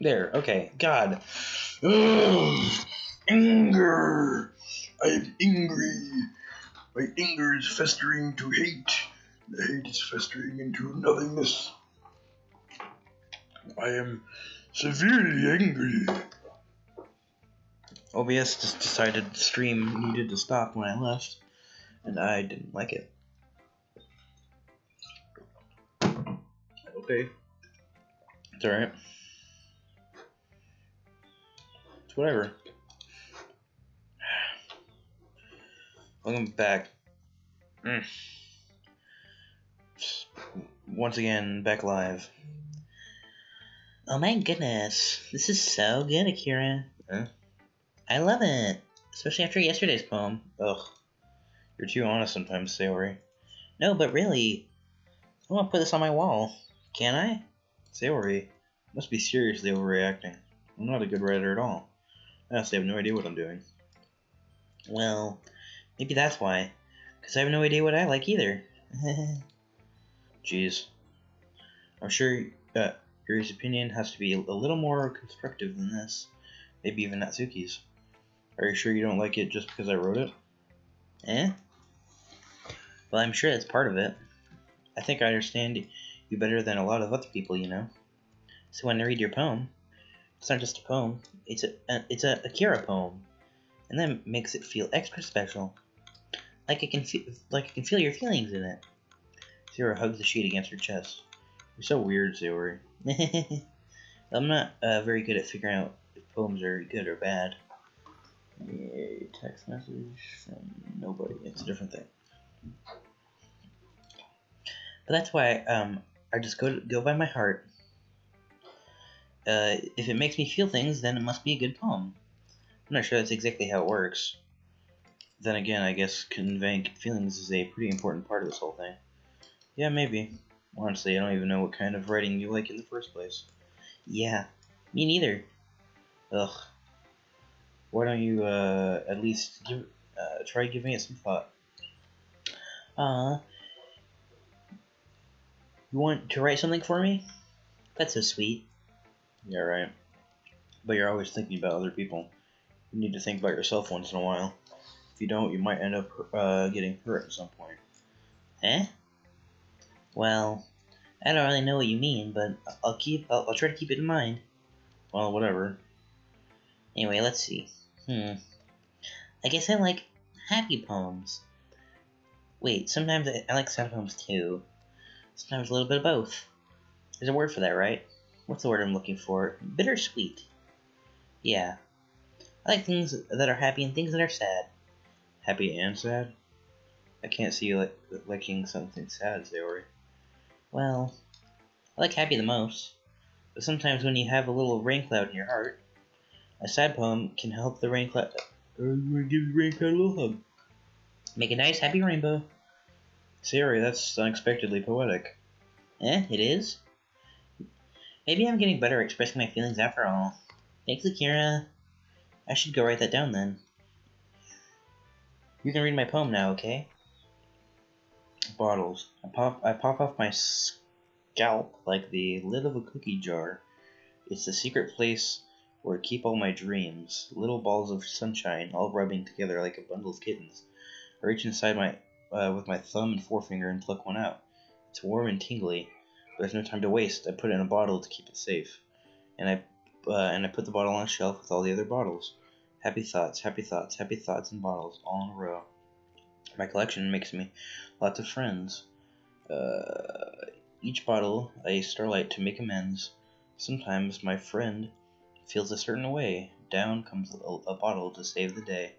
There, okay. God. Ugh, anger. I'm angry. My anger is festering to hate. The hate is festering into nothingness. I am severely angry. OBS just decided the stream needed to stop when I left, and I didn't like it. Okay. It's alright. It's whatever. Welcome back. Once again, back live. Oh my goodness. This is so good, Akira. Huh? I love it. Especially after yesterday's poem. Ugh. You're too honest sometimes, Sayori. No, but really. I want to put this on my wall. Can I? Sayori must be seriously overreacting. I'm not a good writer at all. I honestly have no idea what I'm doing. Well, maybe that's why. Because I have no idea what I like either. Jeez. I'm sure Yuri's opinion has to be a little more constructive than this. Maybe even Natsuki's. Are you sure you don't like it just because I wrote it? Eh? Well, I'm sure that's part of it. I think I understand you better than a lot of other people, you know. So when I read your poem, it's not just a poem, it's a Akira poem. And that makes it feel extra special. Like I can feel your feelings in it. Zero hugs the sheet against her chest. You're so weird, Sayori. I'm not very good at figuring out if poems are good or bad. A text message from nobody. It's a different thing. But that's why I just go by my heart. If it makes me feel things, then it must be a good poem. I'm not sure that's exactly how it works. Then again, I guess conveying feelings is a pretty important part of this whole thing. Yeah, maybe. Honestly, I don't even know what kind of writing you like in the first place. Yeah, me neither. Ugh. Why don't you at least try giving it some thought? You want to write something for me? That's so sweet. Yeah, right. But you're always thinking about other people. You need to think about yourself once in a while. If you don't, you might end up getting hurt at some point. Eh? Well, I don't really know what you mean, but I'll try to keep it in mind. Well, whatever. Anyway, let's see. I guess I like happy poems. Wait, sometimes I like sad poems too. Sometimes a little bit of both. There's a word for that, right? What's the word I'm looking for? Bittersweet. Yeah. I like things that are happy and things that are sad. Happy and sad? I can't see you liking something sad, Sayori. Well, I like happy the most. But sometimes when you have a little rain cloud in your heart, a sad poem can help the rain cloud... give the rain cloud a little hug. Make a nice happy rainbow. Sayori, that's unexpectedly poetic. Eh, it is? Maybe I'm getting better at expressing my feelings after all. Thanks, Akira. I should go write that down then. You can read my poem now, okay? Bottles. I pop off my scalp like the lid of a cookie jar. It's the secret place where I keep all my dreams. Little balls of sunshine, all rubbing together like a bundle of kittens. I reach inside with my thumb and forefinger and pluck one out. It's warm and tingly, but there's no time to waste. I put it in a bottle to keep it safe, and I put the bottle on a shelf with all the other bottles. Happy thoughts, happy thoughts, happy thoughts in bottles, all in a row. My collection makes me lots of friends. Each bottle a starlight to make amends. Sometimes my friend feels a certain way. Down comes a bottle to save the day.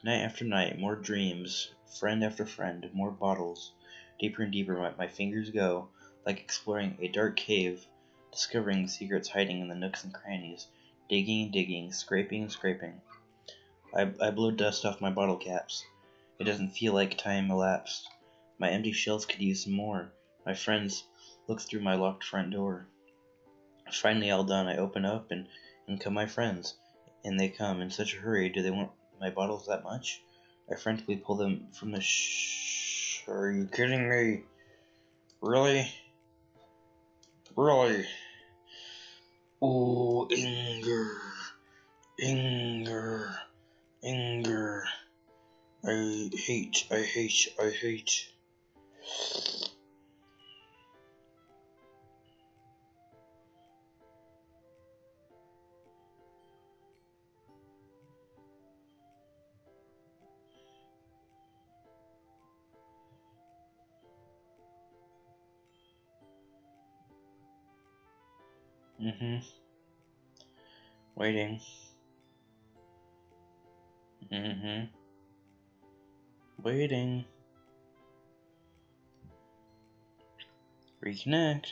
Night after night, more dreams. Friend after friend, more bottles. Deeper and deeper my fingers go, like exploring a dark cave, discovering the secrets hiding in the nooks and crannies. Digging and digging, scraping and scraping. I blow dust off my bottle caps. It doesn't feel like time elapsed. My empty shelves could use some more. My friends look through my locked front door. Finally all done, I open up and come my friends. And they come in such a hurry. Do they want my bottles that much? I frantically pull them from the Are you kidding me? Really? Really? Oh, anger, anger, anger. I hate. Waiting. Waiting. Reconnect.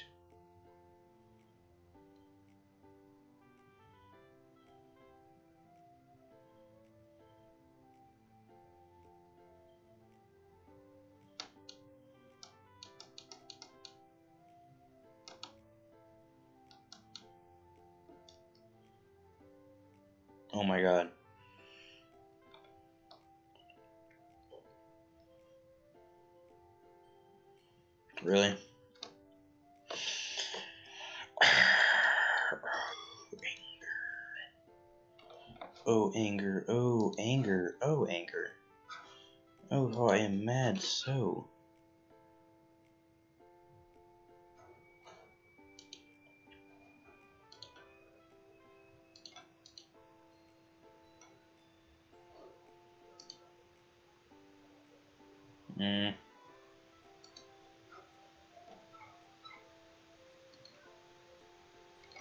Oh my god. Really? Oh, anger. Oh, anger. Oh, anger. Oh, how I am mad so.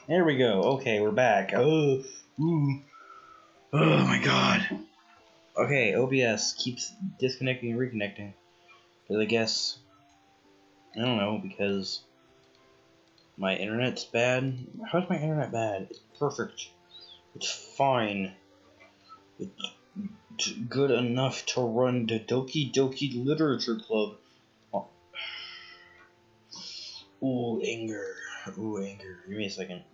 There we go. Okay, we're back. Oh, ooh. Oh my god. Okay, OBS keeps disconnecting and reconnecting. Because I guess, I don't know, because my internet's bad. How's my internet bad? It's perfect. It's fine. It's good enough to run the Doki Doki Literature Club. Oh. Ooh, anger. Ooh, anger. Give me a second.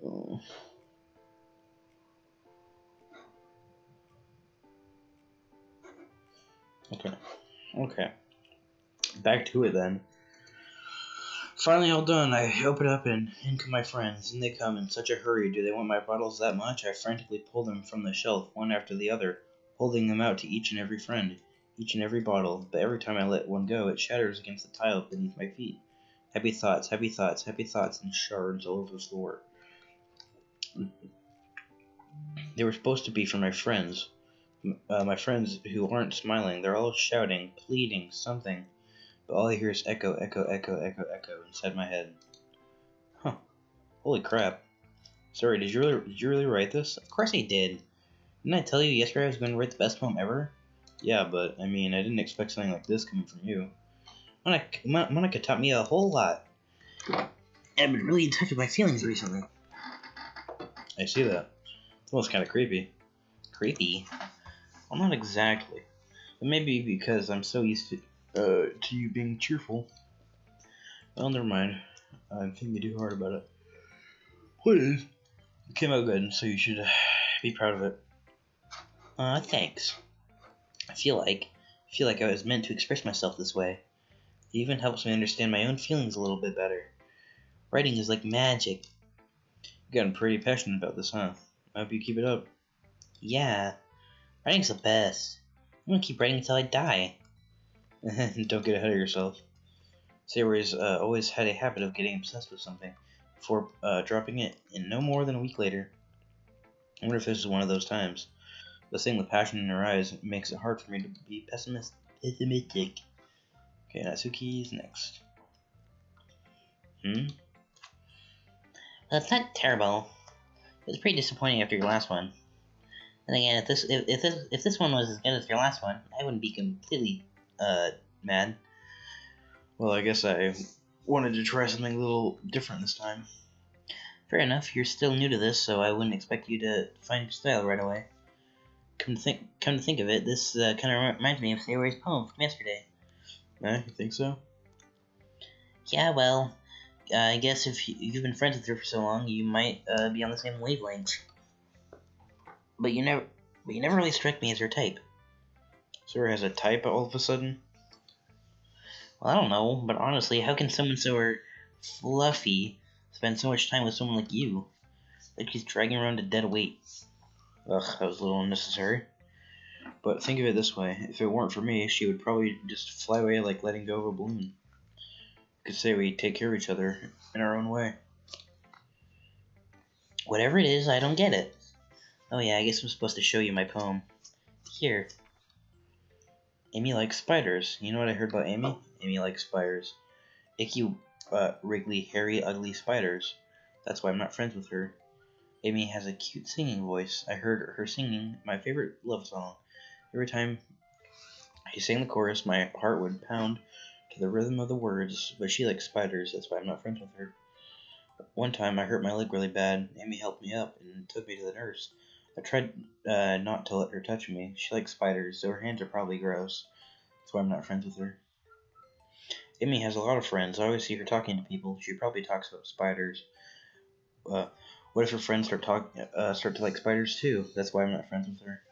Oh. Okay. Back to it then. Finally all done, I open up and in come my friends, and they come in such a hurry. Do they want my bottles that much? I frantically pull them from the shelf, one after the other, holding them out to each and every friend, each and every bottle, but every time I let one go, it shatters against the tile beneath my feet. Happy thoughts, and shards all over the floor. They were supposed to be for my friends. My friends who aren't smiling, they're all shouting, pleading, something. But all I hear is echo inside my head. Huh. Holy crap. Sorry, did you really write this? Of course I did. Didn't I tell you yesterday I was going to write the best poem ever? Yeah, but, I mean, I didn't expect something like this coming from you. Monica taught me a whole lot. I've been really in touch with my feelings recently. I see that. It's almost kind of creepy. Creepy? Well, not exactly. But maybe because I'm so used to you being cheerful. Well, never mind. I'm thinking too hard about it. Please. It came out good, so you should be proud of it. Thanks. I feel like I was meant to express myself this way. It even helps me understand my own feelings a little bit better. Writing is like magic. You've gotten pretty passionate about this, huh? I hope you keep it up. Yeah, writing's the best. I'm gonna keep writing until I die. Don't get ahead of yourself. Sayori's always had a habit of getting obsessed with something before dropping it, and no more than a week later. I wonder if this is one of those times. The seeing the passion in her eyes makes it hard for me to be pessimistic. Okay, Natsuki's next. That's not terrible. It was pretty disappointing after your last one. And again, if this one was as good as your last one, I wouldn't be completely mad. Well, I guess I wanted to try something a little different this time. Fair enough, you're still new to this, so I wouldn't expect you to find your style right away. Come to think of it, this kind of reminds me of Sayori's poem from yesterday. You think so? Yeah, well, I guess if you've been friends with her for so long, you might be on the same wavelength. But you never really struck me as her type. Sayori has a type all of a sudden? Well, I don't know, but honestly, how can someone so fluffy spend so much time with someone like you? Like he's dragging around a dead weight. Ugh, that was a little unnecessary. But think of it this way, if it weren't for me, she would probably just fly away like letting go of a balloon. You could say we take care of each other in our own way. Whatever it is, I don't get it. Oh yeah, I guess I'm supposed to show you my poem. Here. Amy likes spiders. You know what I heard about Amy? Amy likes spiders. Icky, wriggly, hairy, ugly spiders. That's why I'm not friends with her. Amy has a cute singing voice. I heard her singing my favorite love song. Every time she sang the chorus, my heart would pound to the rhythm of the words, but she likes spiders, that's why I'm not friends with her. One time I hurt my leg really bad. Amy helped me up and took me to the nurse. I tried not to let her touch me. She likes spiders, so her hands are probably gross. That's why I'm not friends with her. Amy has a lot of friends. I always see her talking to people. She probably talks about spiders. What if her friends start to like spiders too? That's why I'm not friends with her.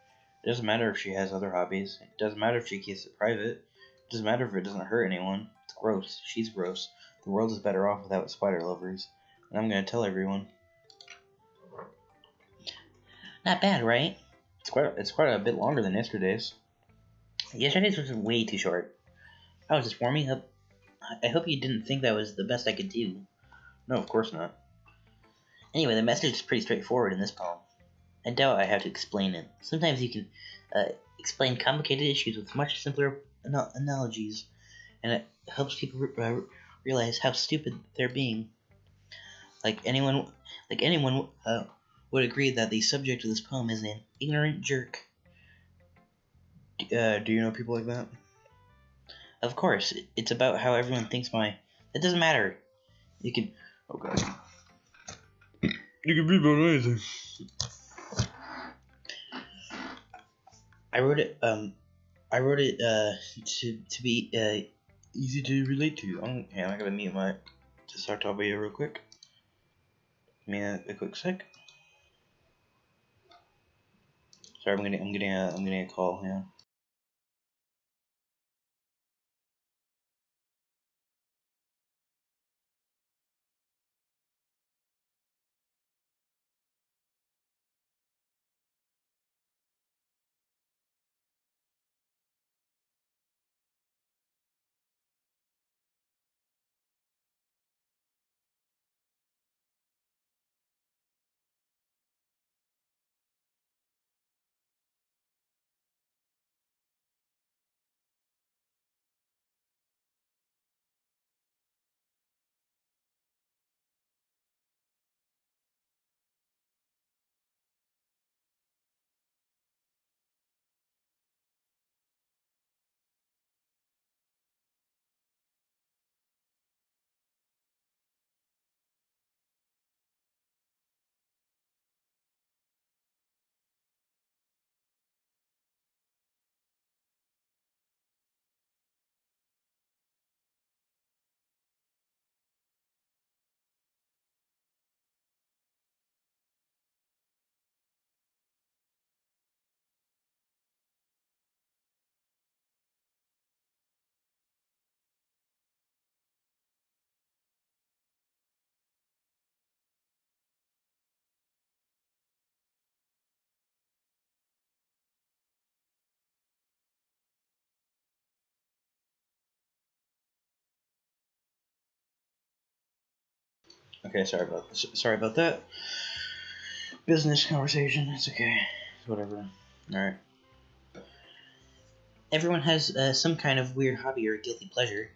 It doesn't matter if she has other hobbies. It doesn't matter if she keeps it private. It doesn't matter if it doesn't hurt anyone. It's gross. She's gross. The world is better off without spider lovers. And I'm gonna tell everyone. Not bad, right? It's quite a bit longer than yesterday's. Yesterday's was way too short. I was just warming up. I hope you didn't think that was the best I could do. No, of course not. Anyway, the message is pretty straightforward in this poem. I doubt I have to explain it. Sometimes you can explain complicated issues with much simpler analogies, and it helps people realize how stupid they're being. Like anyone would agree that the subject of this poem is an ignorant jerk. Do you know people like that? Of course, it's about how everyone thinks my... It doesn't matter. You can... Oh god. You can be about anything. I wrote it to be easy to relate to. I'm gonna mute my to start talking video real quick. Give me a quick sec. Sorry, I'm getting a call. Yeah. Okay, sorry about that. Business conversation. It's okay. Whatever. All right. Everyone has some kind of weird hobby or guilty pleasure.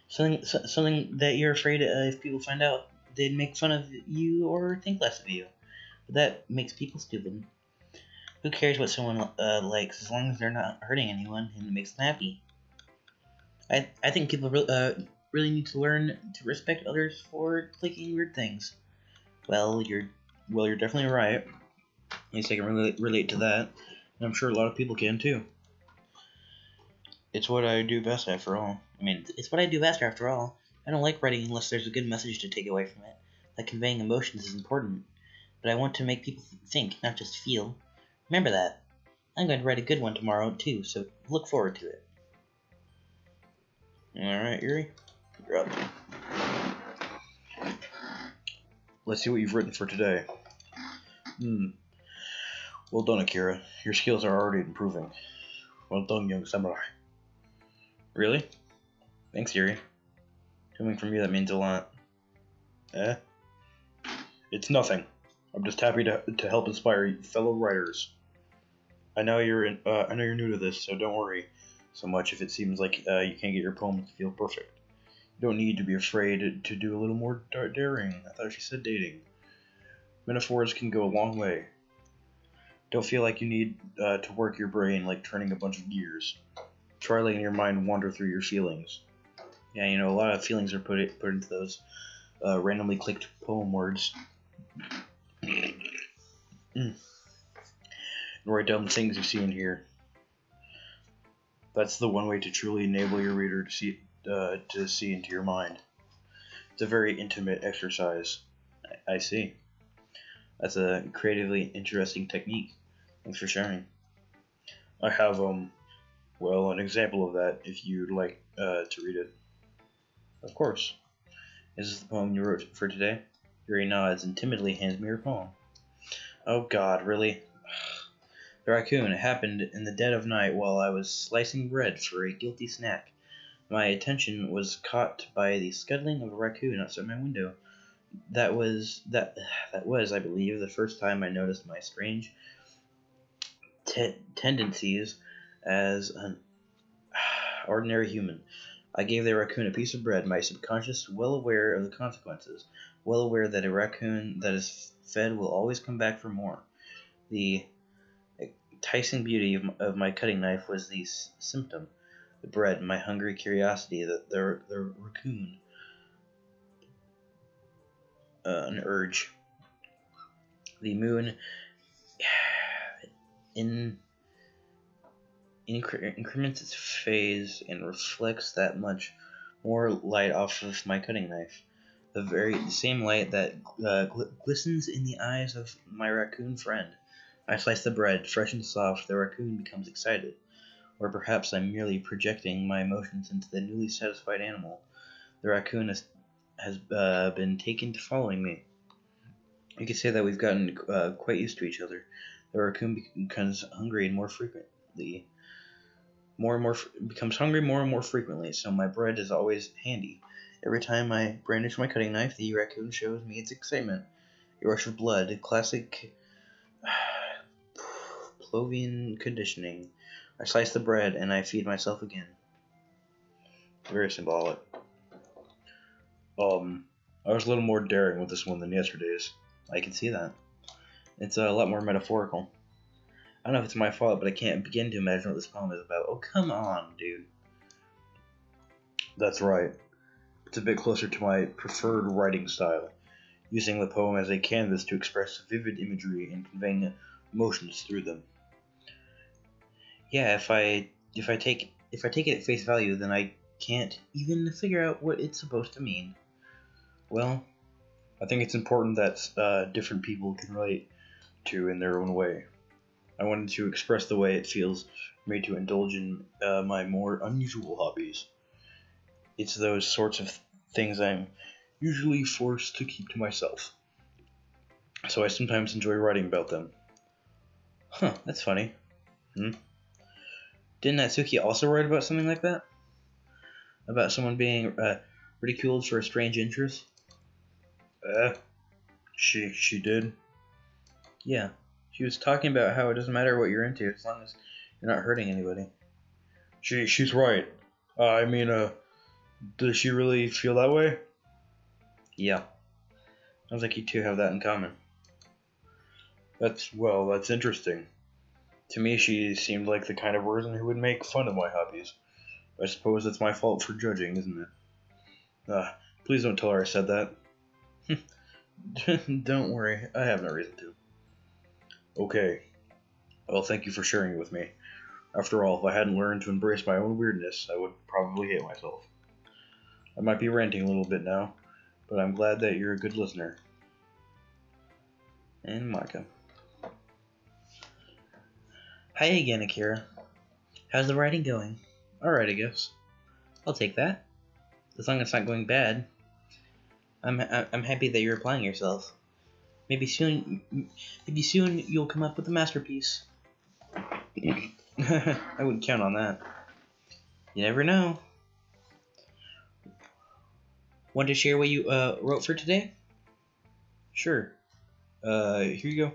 Something that you're afraid if people find out, they'd make fun of you or think less of you. But that makes people stupid. Who cares what someone likes as long as they're not hurting anyone and it makes them happy? I think people really need to learn to respect others for clicking weird things. Well, you're definitely right. At least I can relate to that, and I'm sure a lot of people can too. It's what I do best after all. It's what I do best after all. I don't like writing unless there's a good message to take away from it. Like conveying emotions is important, but I want to make people think, not just feel. Remember that. I'm going to write a good one tomorrow too, so look forward to it. Alright, Yuri, you're up. Let's see what you've written for today. Well done, Akira. Your skills are already improving. Well done, young samurai. Really? Thanks, Yuri. Coming from you, that means a lot. It's nothing. I'm just happy to help inspire fellow writers. I know you're new to this, so don't worry so much if it seems like you can't get your poems to feel perfect. You don't need to be afraid to do a little more daring. I thought she said dating. Metaphors can go a long way. Don't feel like you need to work your brain like turning a bunch of gears. Try letting your mind wander through your feelings. Yeah, a lot of feelings are put into those randomly clicked poem words. Write down the things you see and hear. That's the one way to truly enable your reader to see into your mind. It's a very intimate exercise. I see. That's a creatively interesting technique. Thanks for sharing. I have an example of that if you'd like to read it. Of course. Is this the poem you wrote for today? Yuri nods and timidly hands me her poem. Oh God, really? The raccoon. It happened in the dead of night while I was slicing bread for a guilty snack. My attention was caught by the scuttling of a raccoon outside my window. That was, I believe, the first time I noticed my strange tendencies as an ordinary human. I gave the raccoon a piece of bread, my subconscious well aware of the consequences, well aware that a raccoon that is fed will always come back for more. The enticing beauty of my cutting knife was the symptom. The bread, my hungry curiosity, the raccoon, an urge. The moon increments its phase and reflects that much more light off of my cutting knife. The very same light that glistens in the eyes of my raccoon friend. I slice the bread, fresh and soft. The raccoon becomes excited. Or perhaps I'm merely projecting my emotions into the newly satisfied animal. The raccoon has been taken to following me. You could say that we've gotten quite used to each other. The raccoon becomes hungry more and more frequently, so my bread is always handy. Every time I brandish my cutting knife, the raccoon shows me its excitement. A rush of blood, classic Pavlovian conditioning. I slice the bread and I feed myself again. Very symbolic. I was a little more daring with this one than yesterday's. I can see that. It's a lot more metaphorical. I don't know if it's my fault, but I can't begin to imagine what this poem is about. Oh, come on, dude. That's right. It's a bit closer to my preferred writing style, using the poem as a canvas to express vivid imagery and conveying emotions through them. Yeah, if I take it at face value, then I can't even figure out what it's supposed to mean. Well, I think it's important that different people can relate to in their own way. I wanted to express the way it feels for me to indulge in my more unusual hobbies. It's those sorts of things I'm usually forced to keep to myself. So I sometimes enjoy writing about them. Huh, that's funny. Didn't Natsuki also write about something like that? About someone being ridiculed for a strange interest? She did? Yeah. She was talking about how it doesn't matter what you're into as long as you're not hurting anybody. She's right. Does she really feel that way? Yeah. Sounds like you two have that in common. That's interesting. To me, she seemed like the kind of person who would make fun of my hobbies. I suppose it's my fault for judging, isn't it? Please don't tell her I said that. Don't worry, I have no reason to. Okay. Well, thank you for sharing it with me. After all, if I hadn't learned to embrace my own weirdness, I would probably hate myself. I might be ranting a little bit now, but I'm glad that you're a good listener. And Monica. Hi again, Akira. How's the writing going? Alright, I guess. I'll take that. As long as it's not going bad. I'm happy that you're applying yourself. Maybe soon you'll come up with a masterpiece. I wouldn't count on that. You never know. Want to share what you wrote for today? Sure. Here you go.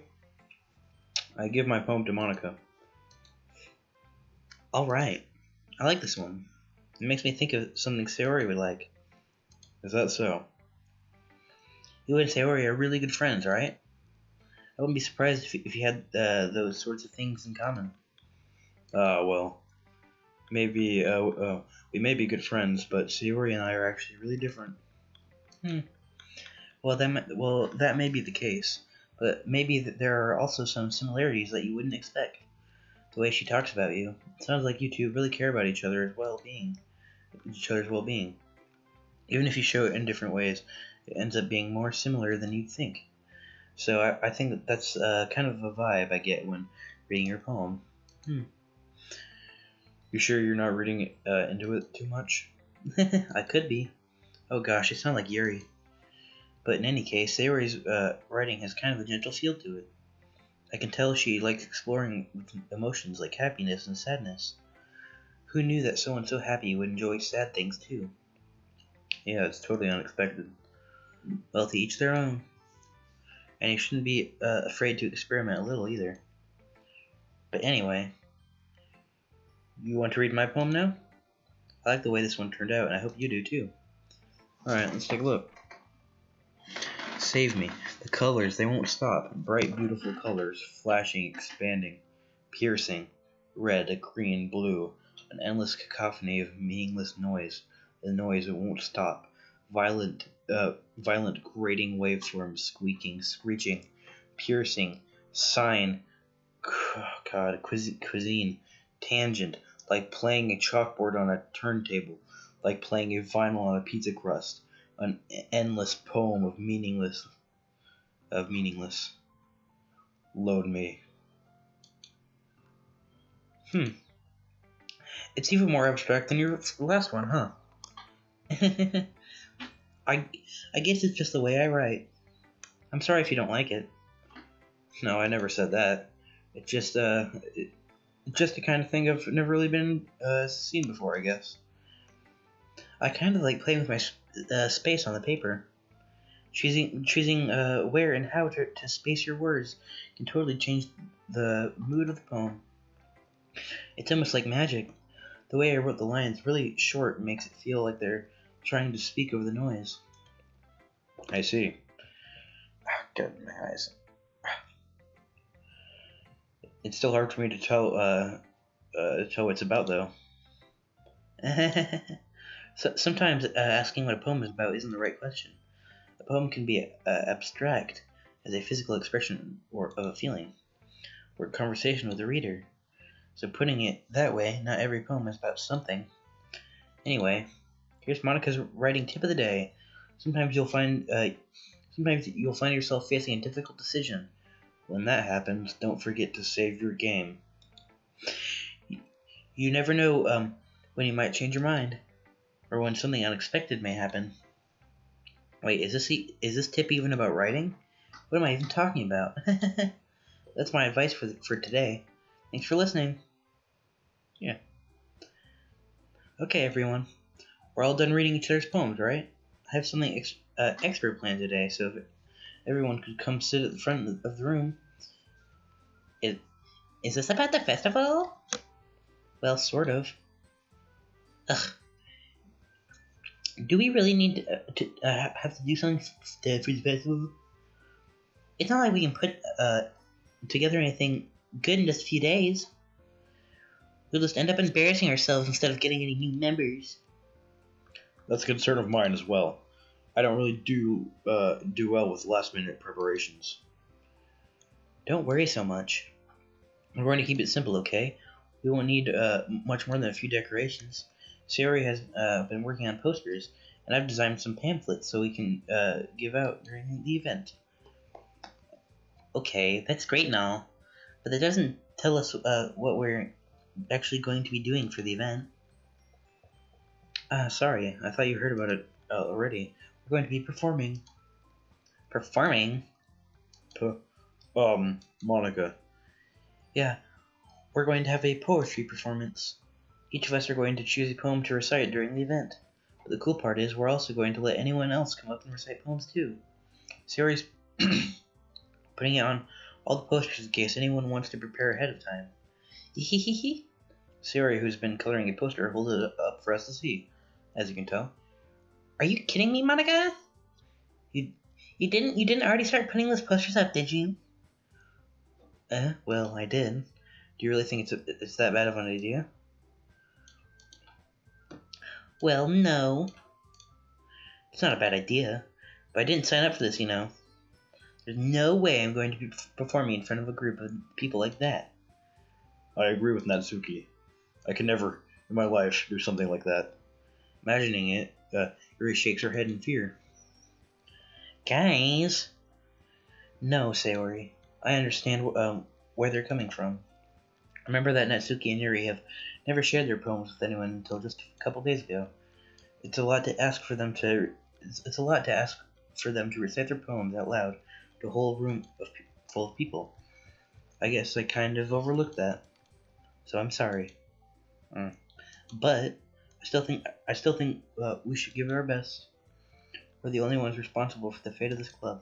I give my poem to Monica. Alright. I like this one. It makes me think of something Sayori would like. Is that so? You and Sayori are really good friends, right? I wouldn't be surprised if you had those sorts of things in common. Well, maybe we may be good friends, but Sayori and I are actually really different. Well, that may be the case, but maybe there are also some similarities that you wouldn't expect. The way she talks about you, it sounds like you two really care about each other's well-being. Even if you show it in different ways, it ends up being more similar than you'd think. So I think that's kind of a vibe I get when reading your poem. You sure you're not reading into it too much? I could be. Oh gosh, I sound like Yuri. But in any case, Sayori's writing has kind of a gentle feel to it. I can tell she likes exploring emotions like happiness and sadness. Who knew that someone so happy would enjoy sad things too? Yeah, it's totally unexpected. Well, to each their own. And you shouldn't be afraid to experiment a little either. But anyway, you want to read my poem now? I like the way this one turned out, and I hope you do too. Alright, let's take a look. Save me. The colors, they won't stop. Bright, beautiful colors, flashing, expanding, piercing. Red, green, blue. An endless cacophony of meaningless noise. The noise, it won't stop. Violent grating waveforms, squeaking, screeching, piercing, sine, cuisine, tangent, like playing a chalkboard on a turntable, like playing a vinyl on a pizza crust, an endless poem of meaningless. Load me. It's even more abstract than your last one, huh? I guess it's just the way I write. I'm sorry if you don't like it. No, I never said that. It's just just the kind of thing I've never really been seen before, I guess. I kind of like playing with my space on the paper. Choosing where and how to space your words can totally change the mood of the poem. It's almost like magic. The way I wrote the lines really short makes it feel like they're trying to speak over the noise. I see. God, my eyes. It's still hard for me to tell what it's about, though. So, sometimes asking what a poem is about isn't the right question. A poem can be abstract as a physical expression of a feeling, or a conversation with the reader. So putting it that way, not every poem is about something. Anyway, here's Monica's writing tip of the day. Sometimes you'll find yourself facing a difficult decision. When that happens, don't forget to save your game. You never know when you might change your mind, or when something unexpected may happen. Wait, is this tip even about writing? What am I even talking about? That's my advice for today. Thanks for listening. Yeah. Okay, everyone. We're all done reading each other's poems, right? I have something extra planned today, so if everyone could come sit at the front of the room. Is this about the festival? Well, sort of. Ugh. Do we really need to have to do something for the festival? It's not like we can put together anything good in just a few days. We'll just end up embarrassing ourselves instead of getting any new members. That's a concern of mine as well. I don't really do well with last-minute preparations. Don't worry so much. We're going to keep it simple, okay? We won't need much more than a few decorations. Sayori has been working on posters, and I've designed some pamphlets so we can give out during the event. Okay, that's great and all, but that doesn't tell us what we're actually going to be doing for the event. Sorry, I thought you heard about it already. We're going to be performing. Performing? Monica. Yeah, we're going to have a poetry performance. Each of us are going to choose a poem to recite during the event. But the cool part is we're also going to let anyone else come up and recite poems too. Sayori's putting it on all the posters in case anyone wants to prepare ahead of time. Hehehehe. Sayori, who's been coloring a poster, holds it up for us to see, as you can tell. Are you kidding me, Monica? You didn't already start putting those posters up, did you? Well, I did. Do you really think it's that bad of an idea? Well, no. It's not a bad idea, but I didn't sign up for this, you know. There's no way I'm going to be performing in front of a group of people like that. I agree with Natsuki. I could never, in my life, do something like that. Imagining it, Yuri shakes her head in fear. Guys! No, Sayori. I understand where they're coming from. Remember that Natsuki and Yuri have never shared their poems with anyone until just a couple days ago. It's a lot to ask for them to recite their poems out loud to a whole room full of people. I guess I kind of overlooked that, so I'm sorry. But I still think we should give it our best. We're the only ones responsible for the fate of this club.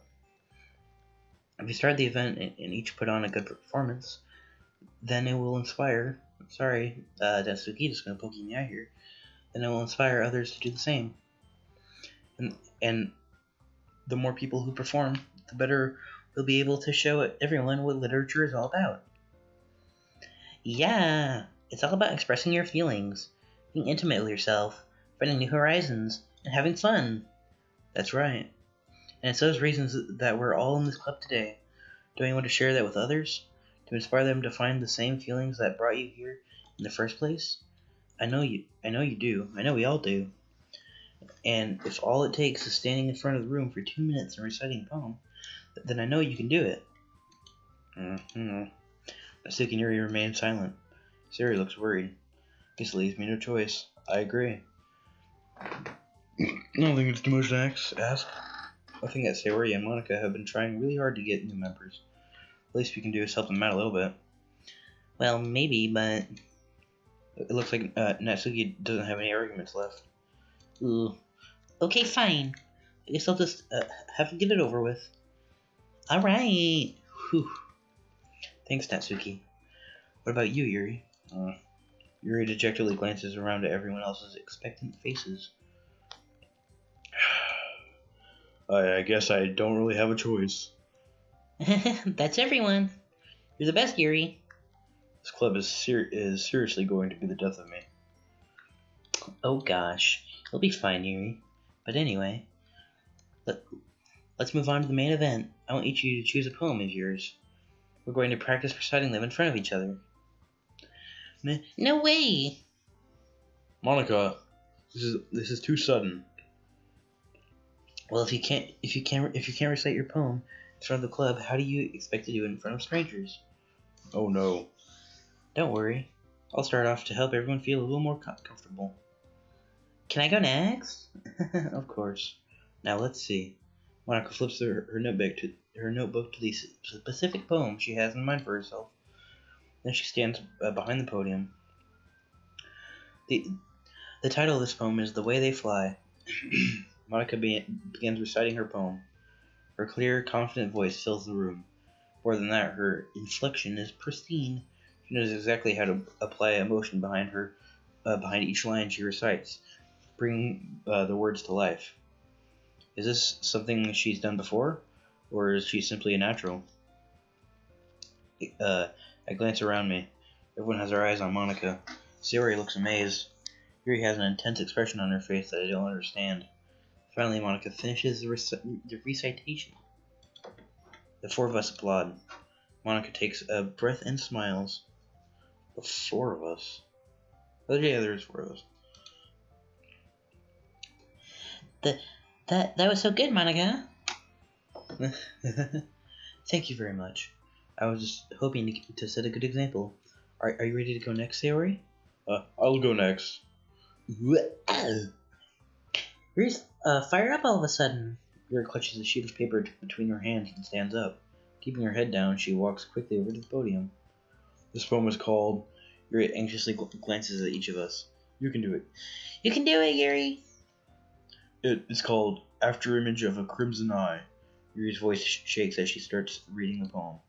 If we start the event and each put on a good performance, then it will inspire. Sorry, Natsuki just gonna poke you in the eye here. Then it will inspire others to do the same. And the more people who perform, the better we'll be able to show everyone what literature is all about. Yeah, it's all about expressing your feelings, being intimate with yourself, finding new horizons, and having fun. That's right. And it's those reasons that we're all in this club today. Don't you want to share that with others? To inspire them to find the same feelings that brought you here in the first place? I know you do. I know we all do. And if all it takes is standing in front of the room for 2 minutes and reciting a poem, then I know you can do it. Natsuki and Yuri remain silent. Sayori looks worried. This leaves me no choice. I agree. I don't think it's too much to ask. I think that Sayori and Monica have been trying really hard to get new members. The least we can do is help them out a little bit. Well, maybe, but it looks like Natsuki doesn't have any arguments left. Ooh. Okay, fine. I guess I'll just have to get it over with. Alright. Whew. Thanks, Natsuki. What about you, Yuri? Yuri dejectedly glances around at everyone else's expectant faces. I guess I don't really have a choice. That's everyone. You're the best, Yuri. This club is seriously going to be the death of me. Oh gosh, it'll be fine, Yuri. But anyway, let's move on to the main event. I want each of you to choose a poem of yours. We're going to practice reciting them in front of each other. No way! Monica, this is too sudden. Well, if you can't recite your poem in front of the club, how do you expect to do it in front of strangers? Oh no. Don't worry. I'll start off to help everyone feel a little more comfortable. Can I go next? Of course. Now let's see. Monica flips her notebook to the specific poem she has in mind for herself. Then she stands behind the podium. The title of this poem is The Way They Fly. Monica begins reciting her poem. Her clear, confident voice fills the room. More than that, her inflection is pristine. She knows exactly how to apply emotion behind each line she recites, bringing the words to life. Is this something she's done before, or is she simply a natural? I glance around me. Everyone has their eyes on Monica. Sayori looks amazed. Yuri has an intense expression on her face that I don't understand. Finally, Monica finishes the recitation. The four of us applaud. Monica takes a breath and smiles. The four of us? Oh yeah, there's four of us. That was so good, Monica. Thank you very much. I was just hoping to set a good example. Are you ready to go next, Sayori? I'll go next. Yuri's fired up all of a sudden. Yuri clutches a sheet of paper between her hands and stands up. Keeping her head down, she walks quickly over to the podium. This poem is called... Yuri anxiously glances at each of us. You can do it. You can do it, Yuri! It is called After Image of a Crimson Eye. Yuri's voice shakes as she starts reading the poem.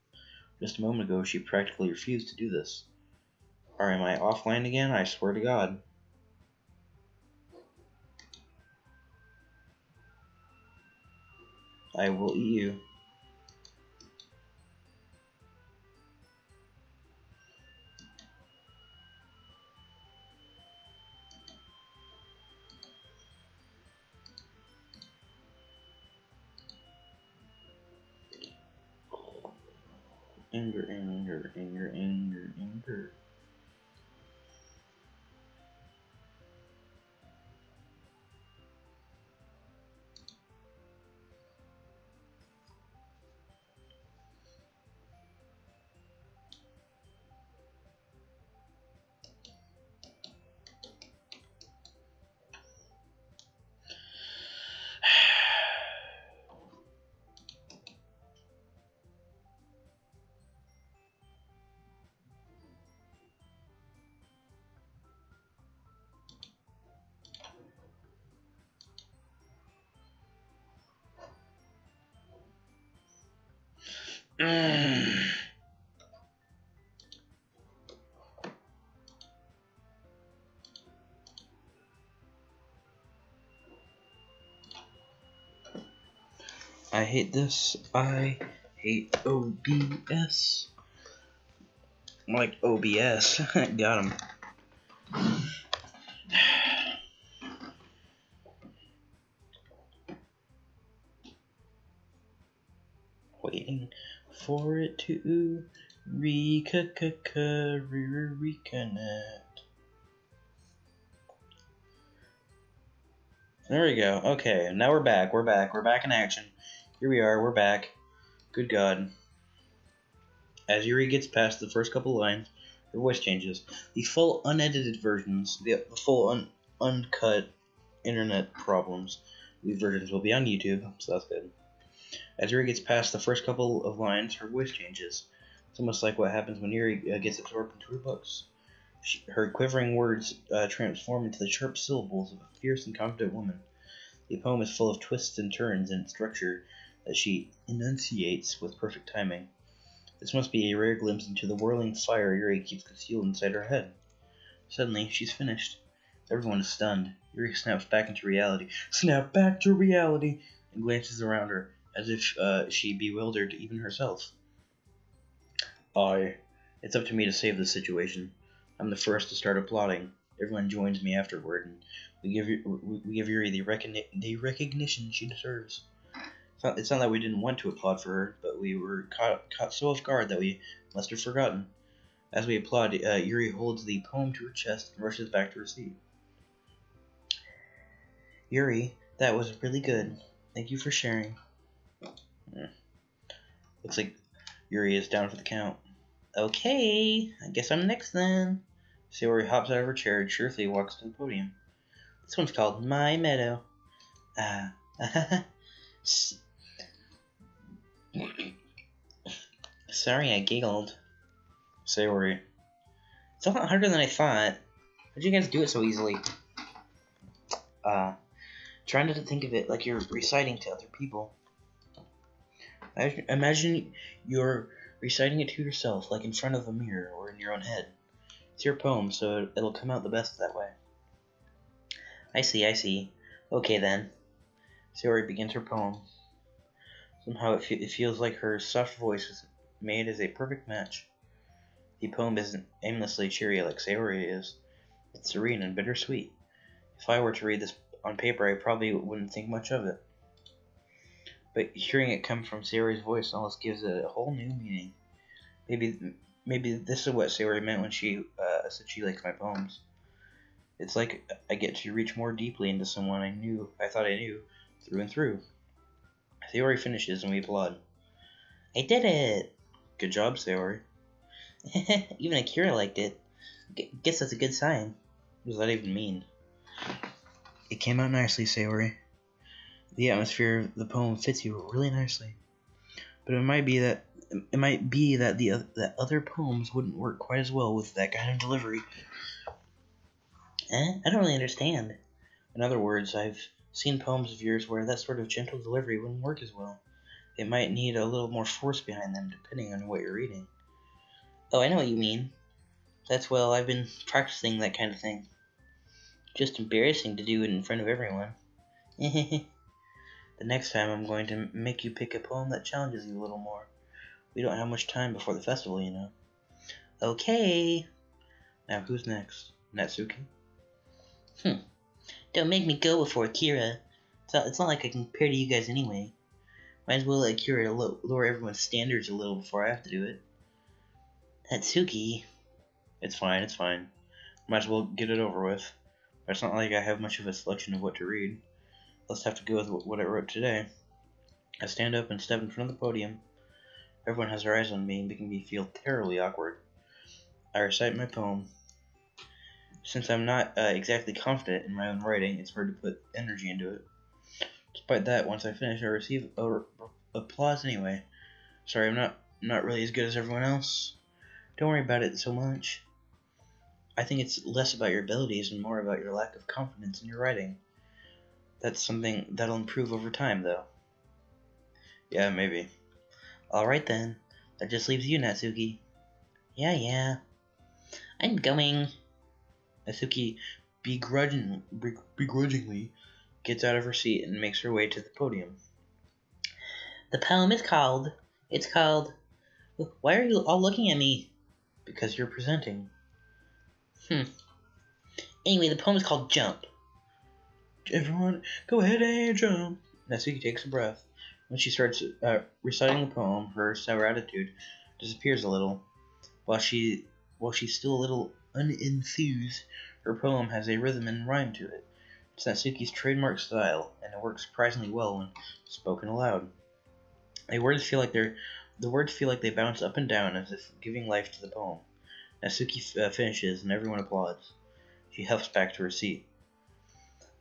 Just a moment ago, she practically refused to do this. Or am I offline again? I swear to God. I will eat you. Anger, anger, anger, anger, anger. I hate this. I hate OBS. Like OBS. Got him. Waiting for it to reconnect. There we go. Okay, now we're back. We're back. We're back in action. Here we are. We're back. Good God. As Yuri gets past the first couple lines, her voice changes. The full unedited versions, the full uncut internet problems, these versions will be on YouTube, so that's good. As Yuri gets past the first couple of lines, her voice changes. It's almost like what happens when Yuri gets absorbed into her books. Her quivering words transform into the sharp syllables of a fierce and confident woman. The poem is full of twists and turns in structure that she enunciates with perfect timing. This must be a rare glimpse into the whirling fire Yuri keeps concealed inside her head. Suddenly, she's finished. Everyone is stunned. Yuri snaps back into reality. Snap back to reality! And glances around her, as if she bewildered even herself. It's up to me to save this situation. I'm the first to start applauding. Everyone joins me afterward, and we give Yuri the recognition she deserves. It's not that we didn't want to applaud for her, but we were caught so off guard that we must have forgotten. As we applaud, Yuri holds the poem to her chest and rushes back to her seat. Yuri, that was really good. Thank you for sharing. Looks like Yuri is down for the count. Okay, I guess I'm next then. Sayori hops out of her chair and cheerfully walks to the podium. This one's called My Meadow. Sorry I giggled. Sayori. It's a lot harder than I thought. How'd you guys do it so easily? Trying to think of it like you're reciting to other people. Imagine you're reciting it to yourself, like in front of a mirror or in your own head. It's your poem, so it'll come out the best that way. I see. Okay then. Sayori begins her poem. Somehow it feels like her soft voice is made as a perfect match. The poem isn't aimlessly cheery like Sayori is. It's serene and bittersweet. If I were to read this on paper, I probably wouldn't think much of it. But hearing it come from Sayori's voice almost gives it a whole new meaning. Maybe this is what Sayori meant when she said she likes my poems. It's like I get to reach more deeply into someone I thought I knew, through and through. Sayori finishes and we applaud. I did it! Good job, Sayori. Even Akira liked it. Guess that's a good sign. What does that even mean? It came out nicely, Sayori. The atmosphere of the poem fits you really nicely. But it might be that that other poems wouldn't work quite as well with that kind of delivery. I don't really understand. In other words, I've seen poems of yours where that sort of gentle delivery wouldn't work as well. It might need a little more force behind them, depending on what you're reading. Oh, I know what you mean. I've been practicing that kind of thing. Just embarrassing to do it in front of everyone. The next time I'm going to make you pick a poem that challenges you a little more. We don't have much time before the festival, you know. Okay. Now who's next? Natsuki? Don't make me go before Akira. It's not like I can compare to you guys anyway. Might as well let Akira lower everyone's standards a little before I have to do it. Natsuki. It's fine. Might as well get it over with. But it's not like I have much of a selection of what to read. I'll just have to go with what I wrote today. I stand up and step in front of the podium. Everyone has their eyes on me, making me feel terribly awkward. I recite my poem. Since I'm not exactly confident in my own writing, it's hard to put energy into it. Despite that, once I finish, I receive applause anyway. Sorry, I'm not really as good as everyone else. Don't worry about it so much. I think it's less about your abilities and more about your lack of confidence in your writing. That's something that'll improve over time, though. Yeah, maybe. Alright then. That just leaves you, Natsuki. Yeah. I'm going. Natsuki begrudgingly gets out of her seat and makes her way to the podium. The poem is called... Why are you all looking at me? Because you're presenting. Anyway, the poem is called Jump. Everyone, go ahead and jump. Natsuki takes a breath. When she starts reciting the poem, her sour attitude disappears a little. While she's still a little unenthused, her poem has a rhythm and rhyme to it. It's Natsuki's trademark style, and it works surprisingly well when spoken aloud. The words feel like they bounce up and down as if giving life to the poem. Natsuki finishes, and everyone applauds. She huffs back to her seat.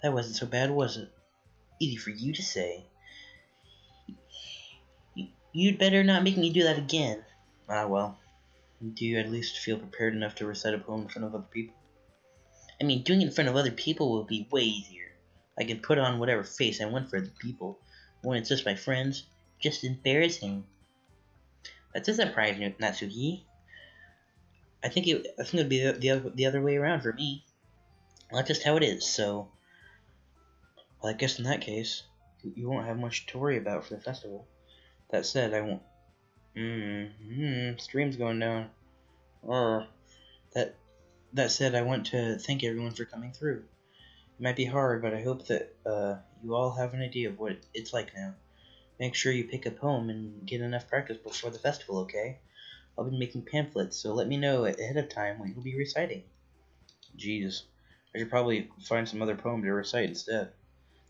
That wasn't so bad, was it? Easy for you to say. You'd better not make me do that again. Ah, well. Do you at least feel prepared enough to recite a poem in front of other people? I mean, doing it in front of other people will be way easier. I can put on whatever face I want for other people. When it's just my friends, just embarrassing. That doesn't surprise me, Natsuki. I think it would be the other way around for me. Well, that's just how it is, so... Well, I guess in that case, you won't have much to worry about for the festival. That said, I won't... Stream's going down. That said, I want to thank everyone for coming through. It might be hard, but I hope that you all have an idea of what it's like now. Make sure you pick a poem and get enough practice before the festival, okay? I'll be making pamphlets, so let me know ahead of time what you'll be reciting. Jeez, I should probably find some other poem to recite instead.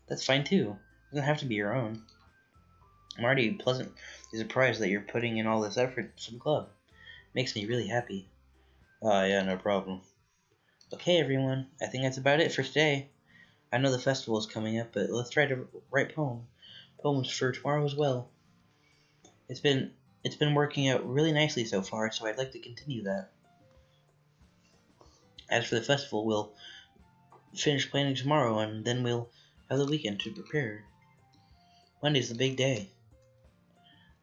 That's fine too. It doesn't have to be your own. I'm already pleasantly surprised that you're putting in all this effort for the club. It makes me really happy. Yeah, no problem. Okay, everyone, I think that's about it for today. I know the festival is coming up, but let's try to write poems for tomorrow as well. It's been working out really nicely so far, so I'd like to continue that. As for the festival, we'll finish planning tomorrow, and then we'll have the weekend to prepare. Monday's the big day.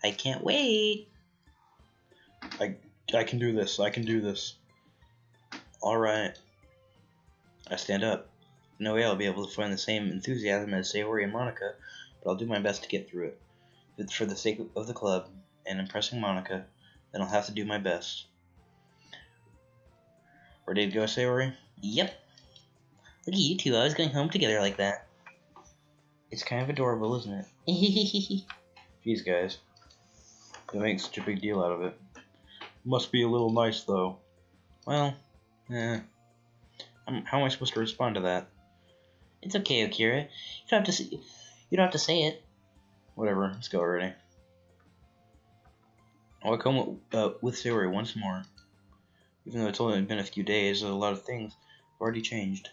I can't wait. I can do this. Alright. I stand up. No way I'll be able to find the same enthusiasm as Sayori and Monica, but I'll do my best to get through it. If it's for the sake of the club and impressing Monica, then I'll have to do my best. Ready to go, Sayori? Yep. Look at you two always going home together like that. It's kind of adorable, isn't it? Jeez, guys. They make such a big deal out of it. Must be a little nice, though. Well, how am I supposed to respond to that? It's okay, Akira. You don't have to say it. Whatever. Let's go already. I'll come with Sayori once more. Even though it's only been a few days, a lot of things have already changed.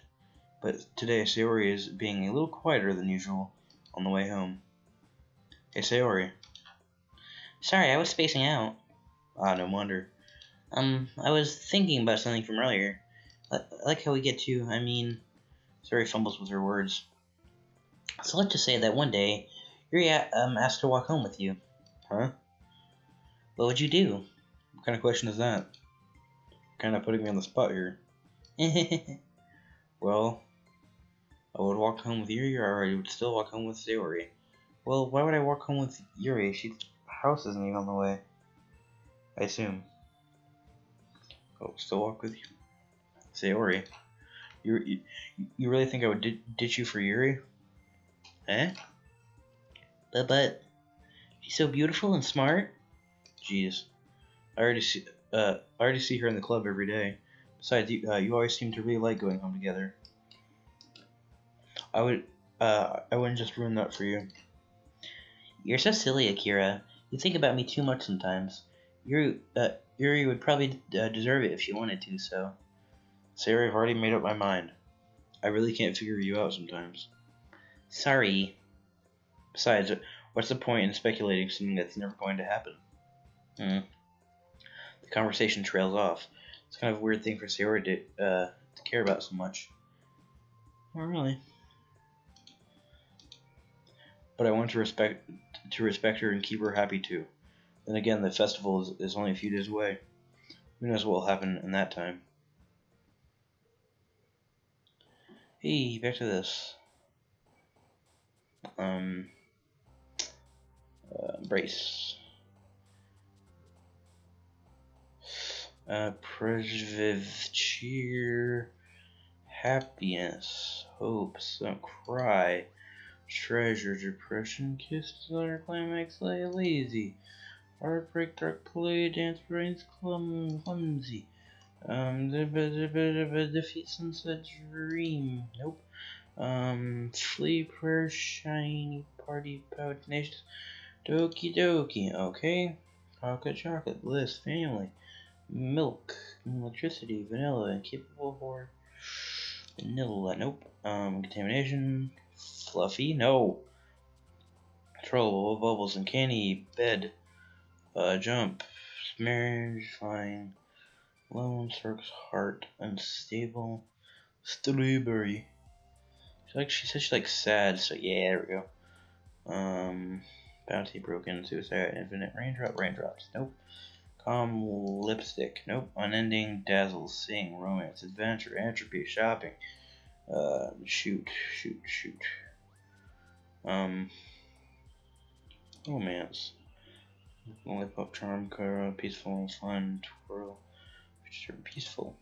But today, Sayori is being a little quieter than usual on the way home. Hey, Sayori. Sorry, I was spacing out. Ah, no wonder. I was thinking about something from earlier. I like how we get to, Sayori fumbles with her words. So let's just say that one day, Yuri asked to walk home with you. Huh? What would you do? What kind of question is that? Kind of putting me on the spot here. Well, I would walk home with Yuri, or I would still walk home with Sayori. Well, why would I walk home with Yuri? Her house isn't even on the way. I assume. Oh, still walk with you? Sayori. You really think I would ditch you for Yuri? Eh? But she's so beautiful and smart. Jeez, I already see her in the club every day. Besides, you always seem to really like going home together. I wouldn't just ruin that for you. You're so silly, Akira. You think about me too much sometimes. Yuri would probably deserve it if she wanted to. So, Sayori, I've already made up my mind. I really can't figure you out sometimes. Sorry. Besides, what's the point in speculating something that's never going to happen? The conversation trails off. It's kind of a weird thing for Sayori to care about so much. Not really. But I want to respect her and keep her happy too. Then again, the festival is only a few days away. Who knows what will happen in that time? Hey, back to this. Embrace. Preserve, cheer, happiness, hopes, cry, treasure, depression, kisses, utter climax, lay lazy, heartbreak, dark play, dance, brains, clumsy, defeat, sunset, dream, nope, flee, prayer, shiny, party, pout, nations, Doki Doki, okay, chocolate, bliss, family, milk, electricity, vanilla, incapable for vanilla, nope. Contamination, fluffy, no. Troll, bubbles, and candy, bed, jump, marriage, fine, lone, circus, heart, unstable, strawberry. She said she likes sad, so yeah, there we go. Bounty, broken, suicide, infinite, raindrops, nope. Calm, lipstick, nope. Unending, dazzle, sing, romance, adventure, entropy, shopping, shoot. Romance. Lip up, charm, Kara, peaceful, fun, twirl, peaceful.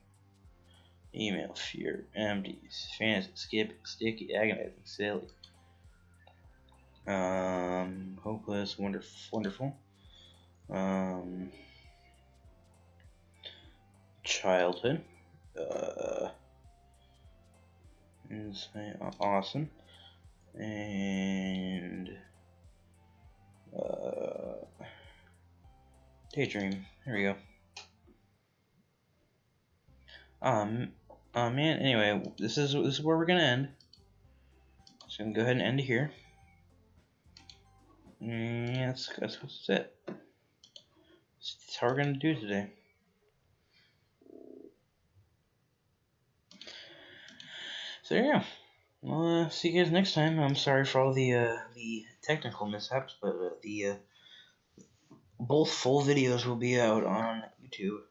Email, fear, empties, fantasy, skip, sticky, agonizing, silly. Hopeless, wonderful. Childhood. Awesome. And daydream. There we go. Man. Anyway, this is where we're gonna end. Just gonna go ahead and end it here. Yeah, that's it. That's how we're gonna do today. So there you go. Well, see you guys next time. I'm sorry for all the technical mishaps, but the both full videos will be out on YouTube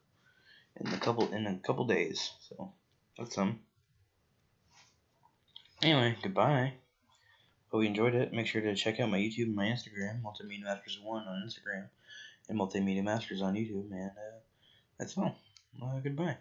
in a couple days. So that's some. Anyway, goodbye. Hope you enjoyed it. Make sure to check out my YouTube and my Instagram, Multimedia Masters 1 on Instagram, and Multimedia Masters on YouTube. And that's all. Goodbye.